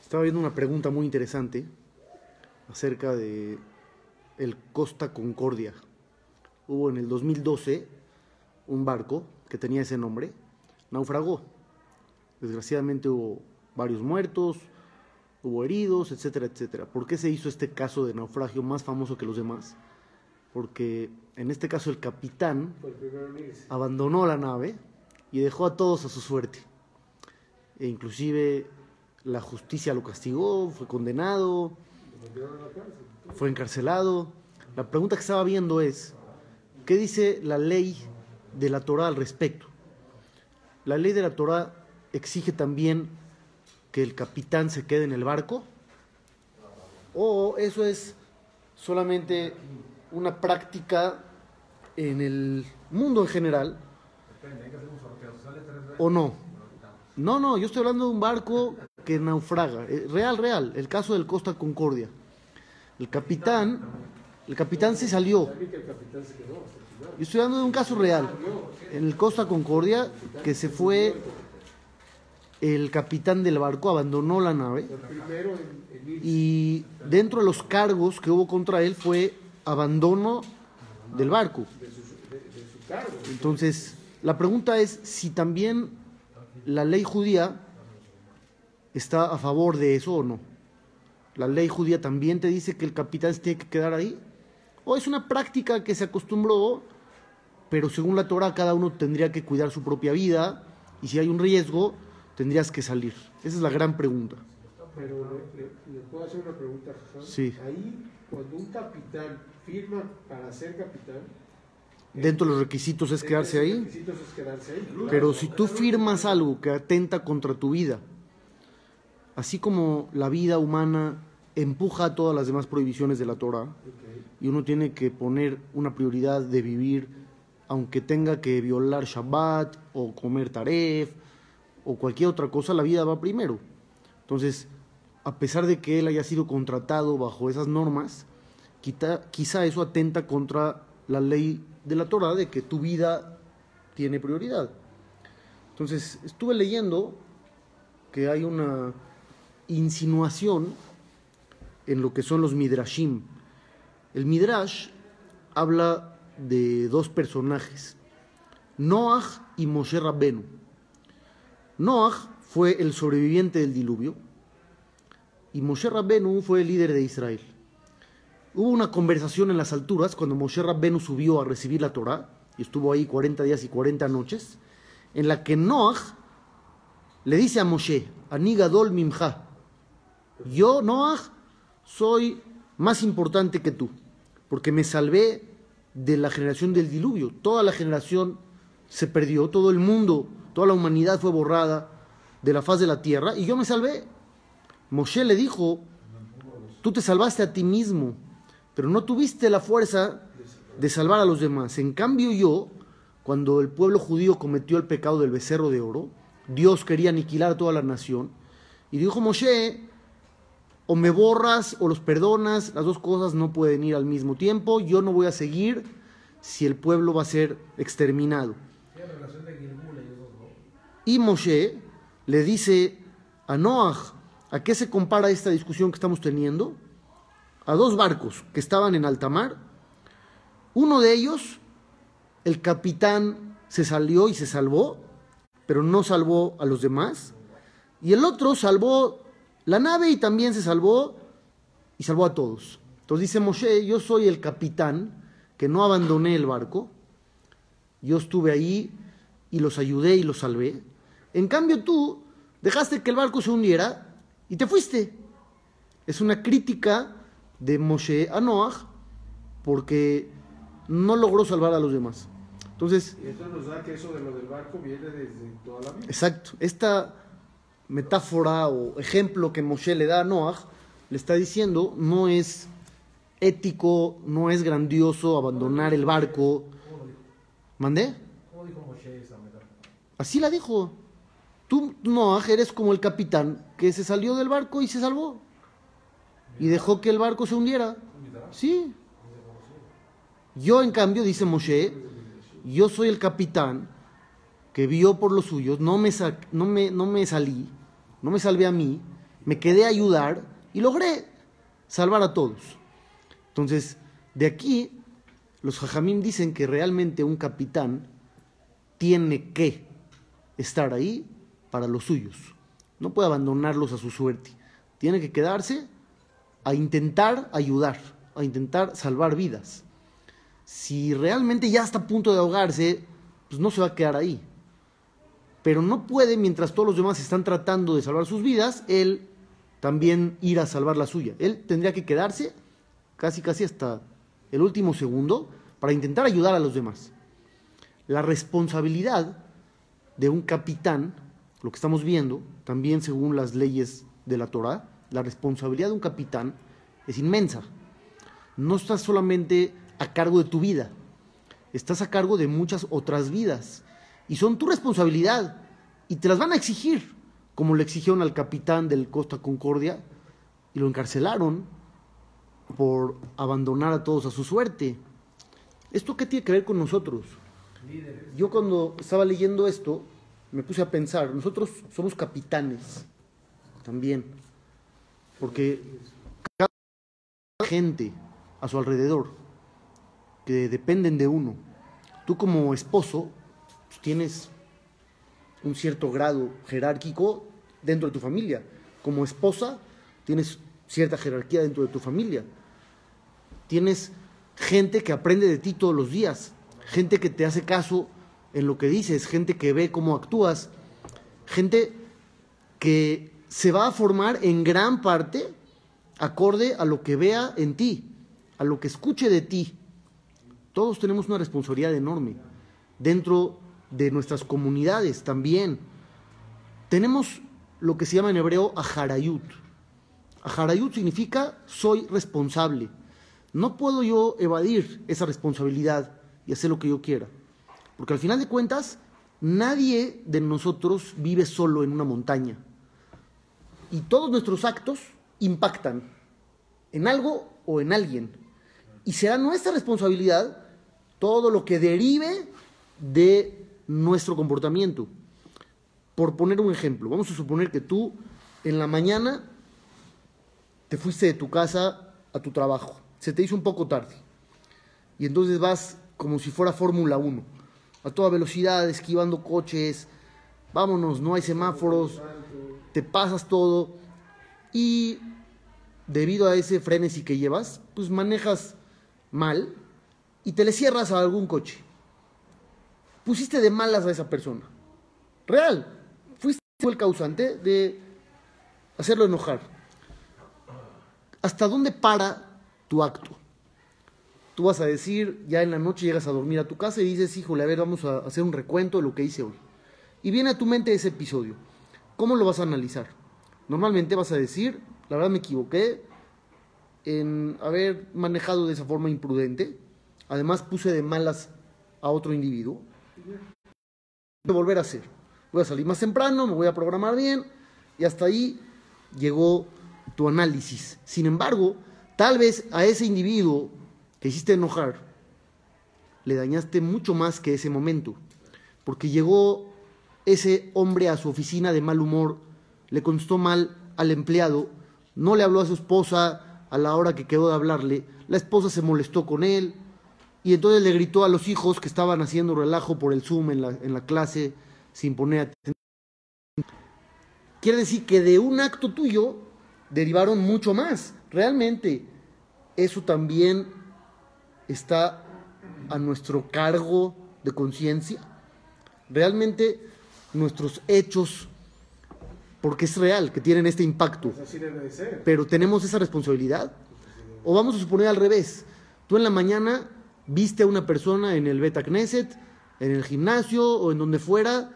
Estaba viendo una pregunta muy interesante acerca de el Costa Concordia. Hubo en el 2012 un barco que tenía ese nombre, naufragó. Desgraciadamente hubo varios muertos, hubo heridos, etcétera, etcétera. ¿Por qué se hizo este caso de naufragio más famoso que los demás? Porque en este caso el capitán abandonó la nave y dejó a todos a su suerte. E inclusive la justicia lo castigó, fue condenado, fue encarcelado. La pregunta que estaba viendo es, ¿qué dice la ley de la Torá al respecto? La ley de la Torá exige también que el capitán se quede en el barco, o eso es solamente una práctica en el mundo en general, o no. No, yo estoy hablando de un barco que naufraga, real, el caso del Costa Concordia. El capitán se salió. Yo estoy hablando de un caso real. En el Costa Concordia, que se fue el capitán del barco, abandonó la nave, y dentro de los cargos que hubo contra él fue abandono del barco. Entonces, la pregunta es si también la ley judía está a favor de eso o no. ¿La ley judía también te dice que el capitán se tiene que quedar ahí? ¿O es una práctica que se acostumbró, pero según la Torah cada uno tendría que cuidar su propia vida, y si hay un riesgo, tendrías que salir? Esa es la gran pregunta. Pero le puedo hacer una pregunta, Jajam. Sí. Ahí, cuando un capitán firma para ser capitán, Dentro de los requisitos es quedarse ahí. Pero si tú firmas algo que atenta contra tu vida, así como la vida humana empuja a todas las demás prohibiciones de la Torah, y uno tiene que poner una prioridad de vivir, aunque tenga que violar Shabbat o comer taref o cualquier otra cosa, la vida va primero. Entonces, a pesar de que él haya sido contratado bajo esas normas, quizá eso atenta contra la ley de la Torah de que tu vida tiene prioridad. Entonces, estuve leyendo que hay una insinuación en lo que son los midrashim. El midrash habla de dos personajes, Noaj y Moshe Rabbenu. Noaj fue el sobreviviente del diluvio y Moshe Rabbenu fue el líder de Israel. Hubo una conversación en las alturas cuando Moshe Rabbenu subió a recibir la Torá y estuvo ahí 40 días y 40 noches, en la que Noaj le dice a Moshe, Ani gadol mimcha, yo, Noaj, soy más importante que tú, porque me salvé de la generación del diluvio. Toda la generación se perdió, todo el mundo, toda la humanidad fue borrada de la faz de la tierra, y yo me salvé. Moshe le dijo, tú te salvaste a ti mismo, pero no tuviste la fuerza de salvar a los demás. En cambio yo, cuando el pueblo judío cometió el pecado del becerro de oro, Dios quería aniquilar a toda la nación, y dijo Moshe, o me borras o los perdonas, las dos cosas no pueden ir al mismo tiempo, yo no voy a seguir si el pueblo va a ser exterminado. Y Moshe le dice a Noaj, ¿a qué se compara esta discusión que estamos teniendo? A dos barcos que estaban en alta mar. Uno de ellos, el capitán se salió y se salvó, pero no salvó a los demás. Y el otro salvó la nave y también se salvó y salvó a todos. Entonces dice Moshe, yo soy el capitán que no abandoné el barco. Yo estuve ahí y los ayudé y los salvé. En cambio tú dejaste que el barco se hundiera y te fuiste. Es una crítica de Moshe a Noaj porque no logró salvar a los demás. Entonces, y eso nos da que eso de lo del barco viene desde toda la vida. Exacto. Esta metáfora o ejemplo que Moshe le da a Noaj, le está diciendo, no es ético, no es grandioso abandonar el barco. ¿Mandé? ¿Cómo dijo Moshe esa metáfora? Así la dijo. Tú, Noaj, eres como el capitán que se salió del barco y se salvó. Y dejó que el barco se hundiera. Sí. Yo, en cambio, dice Moshe, yo soy el capitán que vio por los suyos, no me salí, no me salvé a mí, me quedé a ayudar y logré salvar a todos. Entonces, de aquí, los jajamim dicen que realmente un capitán tiene que estar ahí para los suyos. No puede abandonarlos a su suerte. Tiene que quedarse a intentar ayudar, a intentar salvar vidas. Si realmente ya está a punto de ahogarse, pues no se va a quedar ahí. Pero no puede, mientras todos los demás están tratando de salvar sus vidas, él también ir a salvar la suya. Él tendría que quedarse casi hasta el último segundo para intentar ayudar a los demás. La responsabilidad de un capitán, lo que estamos viendo, también según las leyes de la Torá, la responsabilidad de un capitán es inmensa. No estás solamente a cargo de tu vida, estás a cargo de muchas otras vidas. Y son tu responsabilidad. Y te las van a exigir, como le exigieron al capitán del Costa Concordia, y lo encarcelaron por abandonar a todos a su suerte. ¿Esto qué tiene que ver con nosotros? Yo cuando estaba leyendo esto, me puse a pensar, nosotros somos capitanes también, porque cada gente a su alrededor que dependen de uno. Tú como esposo pues, tienes un cierto grado jerárquico dentro de tu familia. Como esposa tienes cierta jerarquía dentro de tu familia. Tienes gente que aprende de ti todos los días, gente que te hace caso en lo que dices, gente que ve cómo actúas, gente que se va a formar en gran parte acorde a lo que vea en ti, a lo que escuche de ti. Todos tenemos una responsabilidad enorme dentro de nuestras comunidades también. Tenemos lo que se llama en hebreo aharayut. Aharayut significa soy responsable. No puedo yo evadir esa responsabilidad y hacer lo que yo quiera. Porque al final de cuentas, nadie de nosotros vive solo en una montaña. Y todos nuestros actos impactan en algo o en alguien. Y será nuestra responsabilidad todo lo que derive de nuestro comportamiento. Por poner un ejemplo, vamos a suponer que tú en la mañana te fuiste de tu casa a tu trabajo. Se te hizo un poco tarde. Y entonces vas como si fuera Fórmula 1, a toda velocidad, esquivando coches. Vámonos, no hay semáforos, te pasas todo. Y debido a ese frenesí que llevas, pues manejas mal y te le cierras a algún coche. Pusiste de malas a esa persona. Real. Fuiste el causante de hacerlo enojar. ¿Hasta dónde para tu acto? Tú vas a decir, ya en la noche llegas a dormir a tu casa y dices, híjole, a ver, vamos a hacer un recuento de lo que hice hoy. Y viene a tu mente ese episodio. ¿Cómo lo vas a analizar? Normalmente vas a decir, la verdad me equivoqué en haber manejado de esa forma imprudente. Además puse de malas a otro individuo. Voy a volver a hacer. Voy a salir más temprano, me voy a programar bien y hasta ahí llegó tu análisis. Sin embargo, tal vez a ese individuo que hiciste enojar le dañaste mucho más que ese momento, porque llegó ese hombre a su oficina de mal humor, le contestó mal al empleado, no le habló a su esposa a la hora que quedó de hablarle, la esposa se molestó con él y entonces le gritó a los hijos que estaban haciendo relajo por el Zoom en la clase sin poner atención. Quiere decir que de un acto tuyo derivaron mucho más. Realmente eso también está a nuestro cargo de conciencia. Realmente nuestros hechos, porque es real que tienen este impacto, pero tenemos esa responsabilidad. O vamos a suponer al revés, tú en la mañana viste a una persona en el Beta Knesset, en el gimnasio o en donde fuera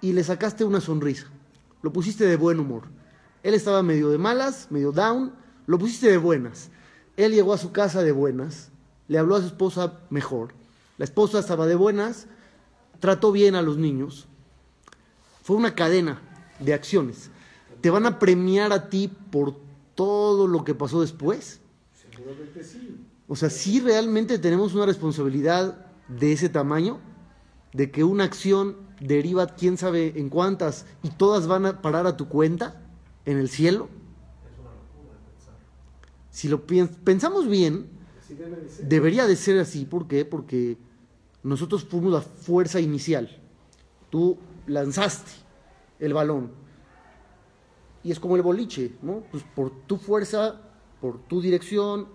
y le sacaste una sonrisa, lo pusiste de buen humor. Él estaba medio de malas, medio down, lo pusiste de buenas. Él llegó a su casa de buenas, le habló a su esposa mejor, la esposa estaba de buenas, trató bien a los niños. Fue una cadena de acciones. ¿Te van a premiar a ti por todo lo que pasó después? Seguramente sí. O sea, ¿sí realmente tenemos una responsabilidad de ese tamaño? De que una acción deriva quién sabe en cuántas y todas van a parar a tu cuenta. en el cielo. Es una locura de pensar. Si lo pensamos bien, Así debe de ser. debería de ser así. ¿Por qué? Porque nosotros fuimos la fuerza inicial. Tú lanzaste el balón. Y es como el boliche, ¿no? Pues por tu fuerza, por tu dirección,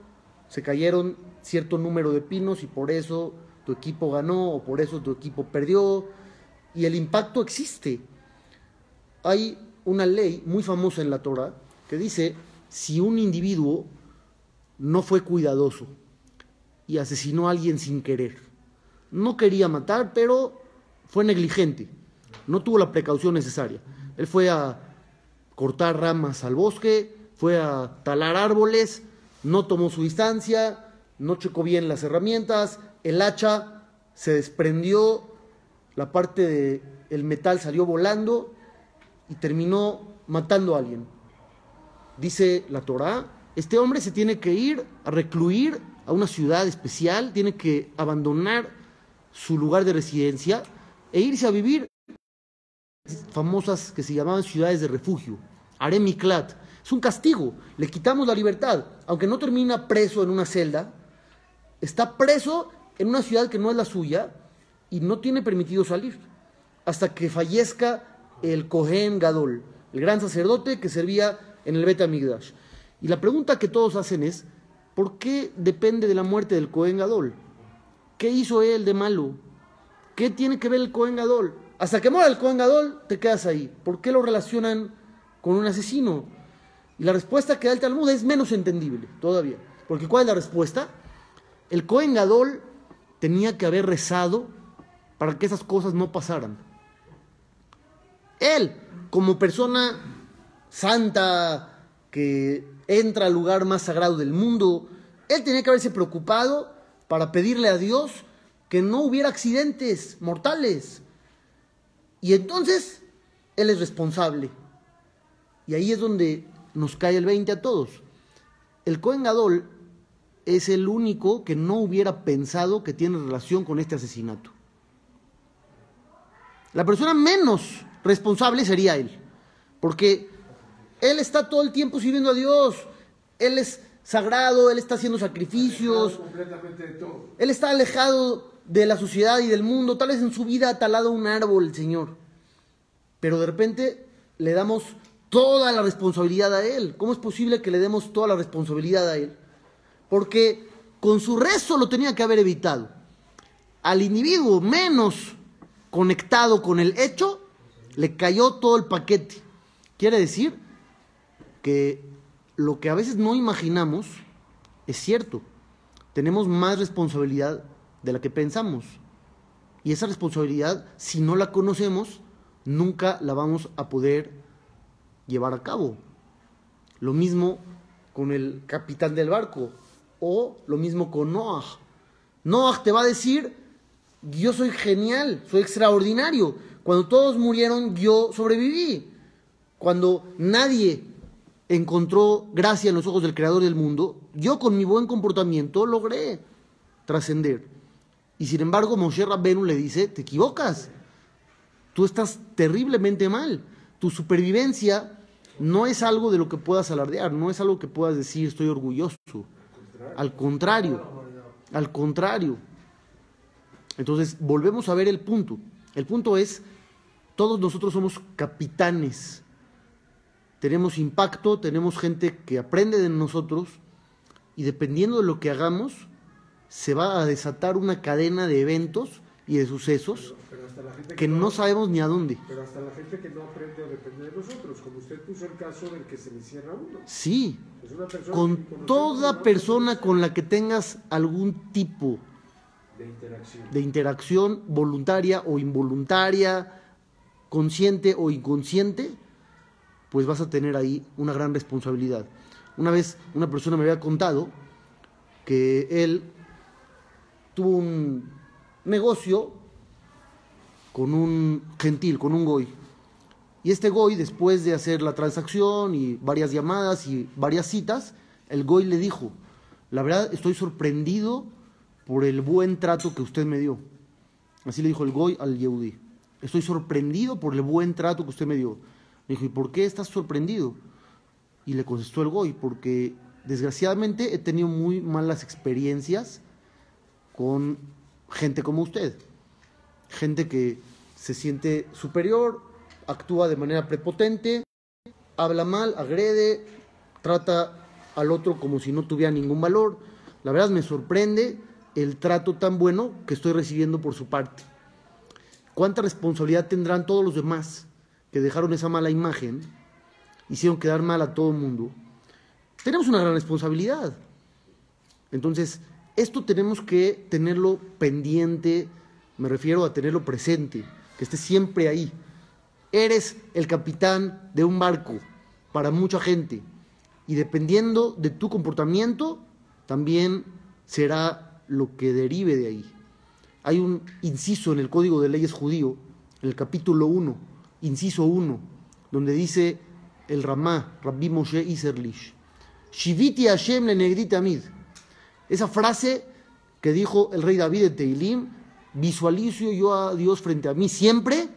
se cayeron cierto número de pinos y por eso tu equipo ganó o por eso tu equipo perdió. Y el impacto existe. Hay una ley muy famosa en la Torah que dice, si un individuo no fue cuidadoso y asesinó a alguien sin querer, no quería matar, pero fue negligente, no tuvo la precaución necesaria. Él fue a cortar ramas al bosque, fue a talar árboles, no tomó su distancia, no checó bien las herramientas, el hacha se desprendió, la parte del metal salió volando y terminó matando a alguien. Dice la Torá, este hombre se tiene que ir a recluir a una ciudad especial, tiene que abandonar su lugar de residencia e irse a vivir famosas que se llamaban ciudades de refugio, Harem Miklat. Es un castigo, le quitamos la libertad, aunque no termina preso en una celda, está preso en una ciudad que no es la suya y no tiene permitido salir hasta que fallezca el Kohen Gadol, el gran sacerdote que servía en el Bet HaMikdash. Y la pregunta que todos hacen es, ¿por qué depende de la muerte del Kohen Gadol? ¿Qué hizo él de malo? ¿Qué tiene que ver el Kohen Gadol? Hasta que muera el Kohen Gadol, te quedas ahí. ¿Por qué lo relacionan con un asesino? Y la respuesta que da el Talmud es menos entendible todavía. Porque ¿cuál es la respuesta? El Kohen Gadol tenía que haber rezado para que esas cosas no pasaran. Él, como persona santa que entra al lugar más sagrado del mundo, él tenía que haberse preocupado para pedirle a Dios que no hubiera accidentes mortales. Y entonces, él es responsable. Y ahí es donde nos cae el 20 a todos. El Kohen Gadol es el único que no hubiera pensado que tiene relación con este asesinato. La persona menos responsable sería él, porque él está todo el tiempo sirviendo a Dios, él es sagrado, él está haciendo sacrificios, Completamente de todo. él está alejado de la sociedad y del mundo, tal vez en su vida ha talado un árbol el Señor, pero de repente le damos toda la responsabilidad a él. ¿Cómo es posible que le demos toda la responsabilidad a él? Porque con su rezo lo tenía que haber evitado. Al individuo menos conectado con el hecho, le cayó todo el paquete. Quiere decir que lo que a veces no imaginamos es cierto. Tenemos más responsabilidad de la que pensamos. Y esa responsabilidad, si no la conocemos, nunca la vamos a poder llevar a cabo. Lo mismo con el capitán del barco, o lo mismo con Noah. Noah te va a decir, yo soy genial, soy extraordinario. Cuando todos murieron, yo sobreviví. Cuando nadie encontró gracia en los ojos del creador del mundo, yo con mi buen comportamiento logré trascender. Y sin embargo, Moshe Rabbenu le dice, te equivocas, tú estás terriblemente mal. Tu supervivencia no es algo de lo que puedas alardear, no es algo que puedas decir, estoy orgulloso. Al contrario. Entonces, volvemos a ver el punto. El punto es, todos nosotros somos capitanes. Tenemos impacto, tenemos gente que aprende de nosotros y dependiendo de lo que hagamos, se va a desatar una cadena de eventos y de sucesos Pero hasta la gente que no sabemos ni a dónde. Pero hasta la gente que no aprende o depende de nosotros, como usted puso el caso del que se le cierra a uno. Sí, Es una persona con que conocemos, toda ¿no? persona con la que tengas algún tipo de interacción voluntaria o involuntaria, consciente o inconsciente, pues vas a tener ahí una gran responsabilidad. Una vez una persona me había contado que él tuvo un negocio con un gentil, con un goy. Y este goy, después de hacer la transacción y varias llamadas y varias citas, el goy le dijo, la verdad estoy sorprendido por el buen trato que usted me dio. Así le dijo el goy al yehudí. Estoy sorprendido por el buen trato que usted me dio. Le dijo, ¿y por qué estás sorprendido? Y le contestó el Goy, porque desgraciadamente he tenido muy malas experiencias con gente como usted. Gente que se siente superior, actúa de manera prepotente, habla mal, agrede, trata al otro como si no tuviera ningún valor. La verdad me sorprende el trato tan bueno que estoy recibiendo por su parte. ¿Cuánta responsabilidad tendrán todos los demás que dejaron esa mala imagen, hicieron quedar mal a todo el mundo? Tenemos una gran responsabilidad. Entonces, esto tenemos que tenerlo pendiente, me refiero a tenerlo presente, que esté siempre ahí. Eres el capitán de un barco para mucha gente y dependiendo de tu comportamiento, también será lo que derive de ahí. Hay un inciso en el Código de Leyes judío, en el capítulo 1, inciso 1, donde dice el Ramá, Rabbi Moshe Iserlish, Shiviti Hashem lenegdi tamid. Esa frase que dijo el rey David de Teilim, visualizo yo a Dios frente a mí siempre,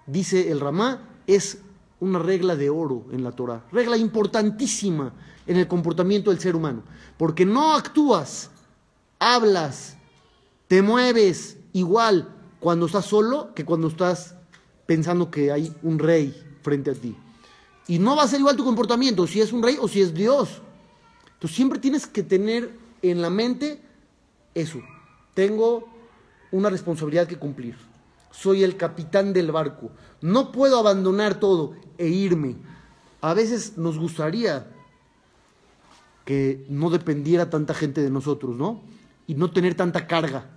dice el Ramá, es una regla de oro en la Torah, regla importantísima en el comportamiento del ser humano, porque no actúas, hablas, te mueves igual cuando estás solo que cuando estás pensando que hay un rey frente a ti. Y no va a ser igual tu comportamiento si es un rey o si es Dios. Entonces siempre tienes que tener en la mente eso. Tengo una responsabilidad que cumplir. Soy el capitán del barco. No puedo abandonar todo e irme. A veces nos gustaría que no dependiera tanta gente de nosotros, ¿no? Y no tener tanta carga.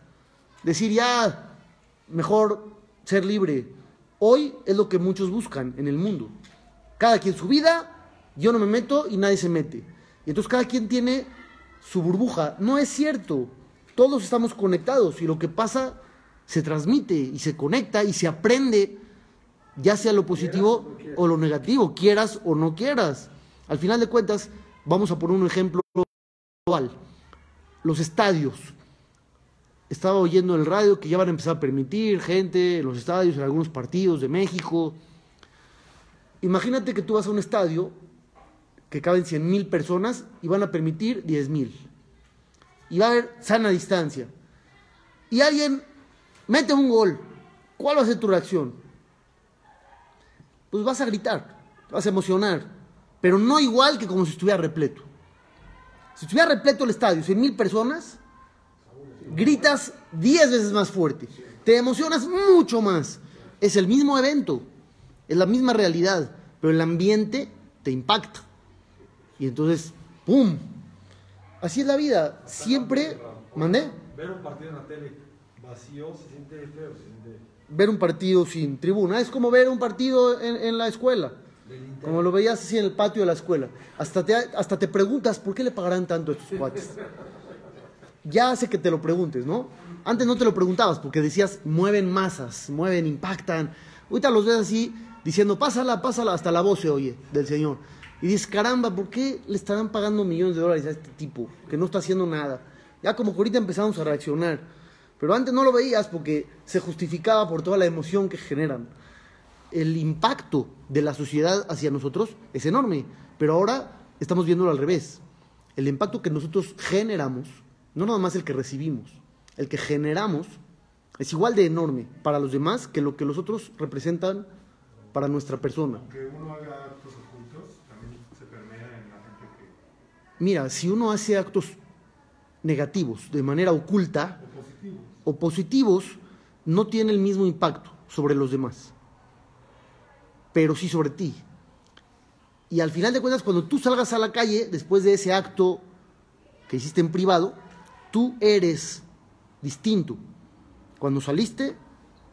Decir ya, mejor ser libre. Hoy es lo que muchos buscan en el mundo. Cada quien su vida, yo no me meto y nadie se mete. Y entonces cada quien tiene su burbuja. No es cierto. Todos estamos conectados y lo que pasa se transmite y se conecta y se aprende, ya sea lo positivo o lo negativo, quieras o no quieras. Al final de cuentas, vamos a poner un ejemplo global. Los estadios. Estaba oyendo en el radio que ya van a empezar a permitir gente en los estadios, en algunos partidos de México. Imagínate que tú vas a un estadio que caben 100,000 personas y van a permitir 10,000. Y va a haber sana distancia. Y alguien mete un gol. ¿Cuál va a ser tu reacción? Pues vas a gritar, vas a emocionar, pero no igual que como si estuviera repleto. Si estuviera repleto el estadio, 100,000 personas, gritas 10 veces más fuerte, te emocionas mucho más. Es el mismo evento, es la misma realidad, pero el ambiente te impacta. Y entonces, ¡pum! Así es la vida, siempre... ¿Mandé? Ver un partido en la tele vacío se siente feo, se siente... Ver un partido sin tribuna, es como ver un partido en la escuela, como lo veías así en el patio de la escuela. Hasta te preguntas, ¿por qué le pagarán tanto a estos cuates? Ya hace que te lo preguntes, ¿no? Antes no te lo preguntabas porque decías, mueven masas, mueven, impactan. Ahorita los ves así, diciendo, pásala, pásala, hasta la voz se oye del Señor. Y dices, caramba, ¿por qué le estarán pagando millones de dólares a este tipo que no está haciendo nada? Ya como que ahorita empezamos a reaccionar. Pero antes no lo veías porque se justificaba por toda la emoción que generan. El impacto de la sociedad hacia nosotros es enorme, pero ahora estamos viéndolo al revés. El impacto que nosotros generamos, no nada más el que recibimos, el que generamos es igual de enorme para los demás que lo que los otros representan para nuestra persona. Aunque uno haga actos ocultos, también se permea en la gente que... Mira, si uno hace actos negativos de manera oculta o positivos, no tiene el mismo impacto sobre los demás, pero sí sobre ti. Y al final de cuentas, cuando tú salgas a la calle, después de ese acto que hiciste en privado, tú eres distinto cuando saliste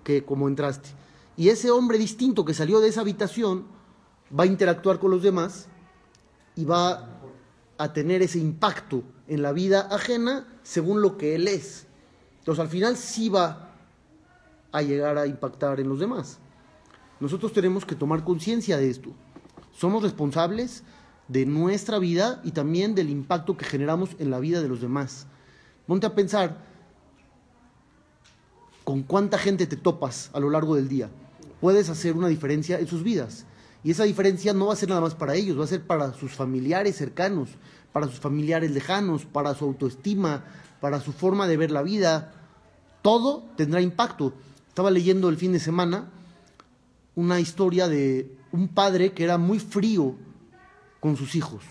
que como entraste. Y ese hombre distinto que salió de esa habitación va a interactuar con los demás y va a tener ese impacto en la vida ajena según lo que él es. Entonces al final sí va a llegar a impactar en los demás. Nosotros tenemos que tomar conciencia de esto. Somos responsables de nuestra vida y también del impacto que generamos en la vida de los demás. Ponte a pensar con cuánta gente te topas a lo largo del día. Puedes hacer una diferencia en sus vidas. Y esa diferencia no va a ser nada más para ellos, va a ser para sus familiares cercanos, para sus familiares lejanos, para su autoestima, para su forma de ver la vida. Todo tendrá impacto. Estaba leyendo el fin de semana una historia de un padre que era muy frío con sus hijos.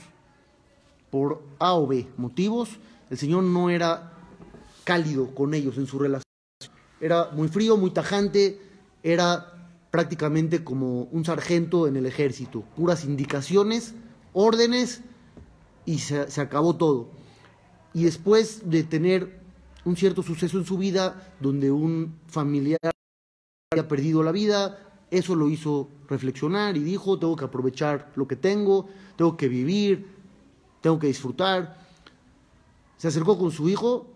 Por A o B motivos, el señor no era cálido con ellos en su relación. Era muy frío, muy tajante, era prácticamente como un sargento en el ejército. Puras indicaciones, órdenes y se acabó todo. Y después de tener un cierto suceso en su vida donde un familiar había perdido la vida, eso lo hizo reflexionar y dijo, tengo que aprovechar lo que tengo que vivir, tengo que disfrutar. Se acercó con su hijo,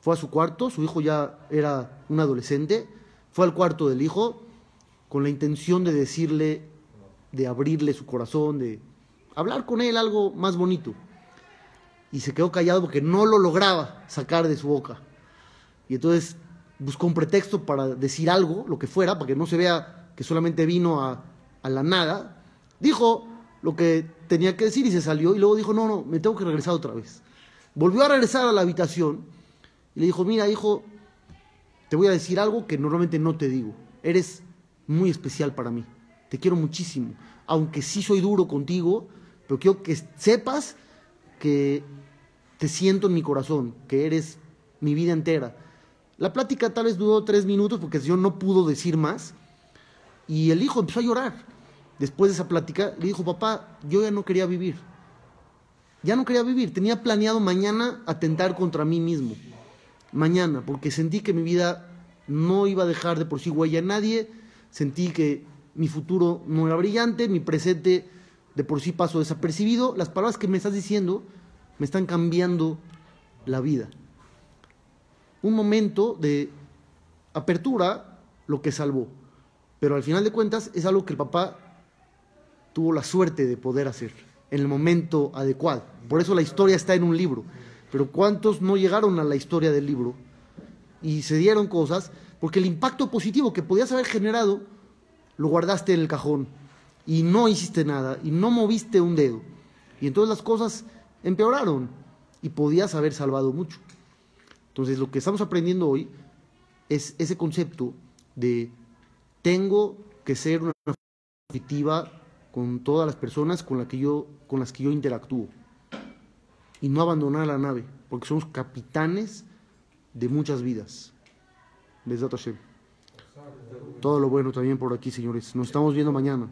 fue a su cuarto, su hijo ya era un adolescente, fue al cuarto del hijo con la intención de decirle, de abrirle su corazón, de hablar con él algo más bonito. Y se quedó callado porque no lo lograba sacar de su boca. Y entonces buscó un pretexto para decir algo, lo que fuera, para que no se vea que solamente vino a la nada. Dijo lo que tenía que decir y se salió. Y luego dijo, no, me tengo que regresar otra vez. Volvió a regresar a la habitación y le dijo, mira, hijo, te voy a decir algo que normalmente no te digo. Eres muy especial para mí. Te quiero muchísimo. Aunque sí soy duro contigo, pero quiero que sepas que te siento en mi corazón, que eres mi vida entera. La plática tal vez duró 3 minutos porque el señor no pudo decir más. Y el hijo empezó a llorar. Después de esa plática le dijo, papá, yo ya no quería vivir. Ya no quería vivir. Tenía planeado mañana atentar contra mí mismo. Mañana, porque sentí que mi vida no iba a dejar de por sí huella en nadie. Sentí que mi futuro no era brillante, mi presente de por sí pasó desapercibido. Las palabras que me estás diciendo me están cambiando la vida. Un momento de apertura, lo que salvó. Pero al final de cuentas es algo que el papá tuvo la suerte de poder hacer en el momento adecuado. Por eso la historia está en un libro. Pero ¿cuántos no llegaron a la historia del libro y se dieron cosas? Porque el impacto positivo que podías haber generado lo guardaste en el cajón y no hiciste nada y no moviste un dedo. Y entonces las cosas empeoraron y podías haber salvado mucho. Entonces lo que estamos aprendiendo hoy es ese concepto de tengo que ser una persona positiva con todas las personas con las que yo interactúo y no abandonar la nave, porque somos capitanes de muchas vidas. Besat Hashem. Todo lo bueno también por aquí, señores. Nos estamos viendo mañana.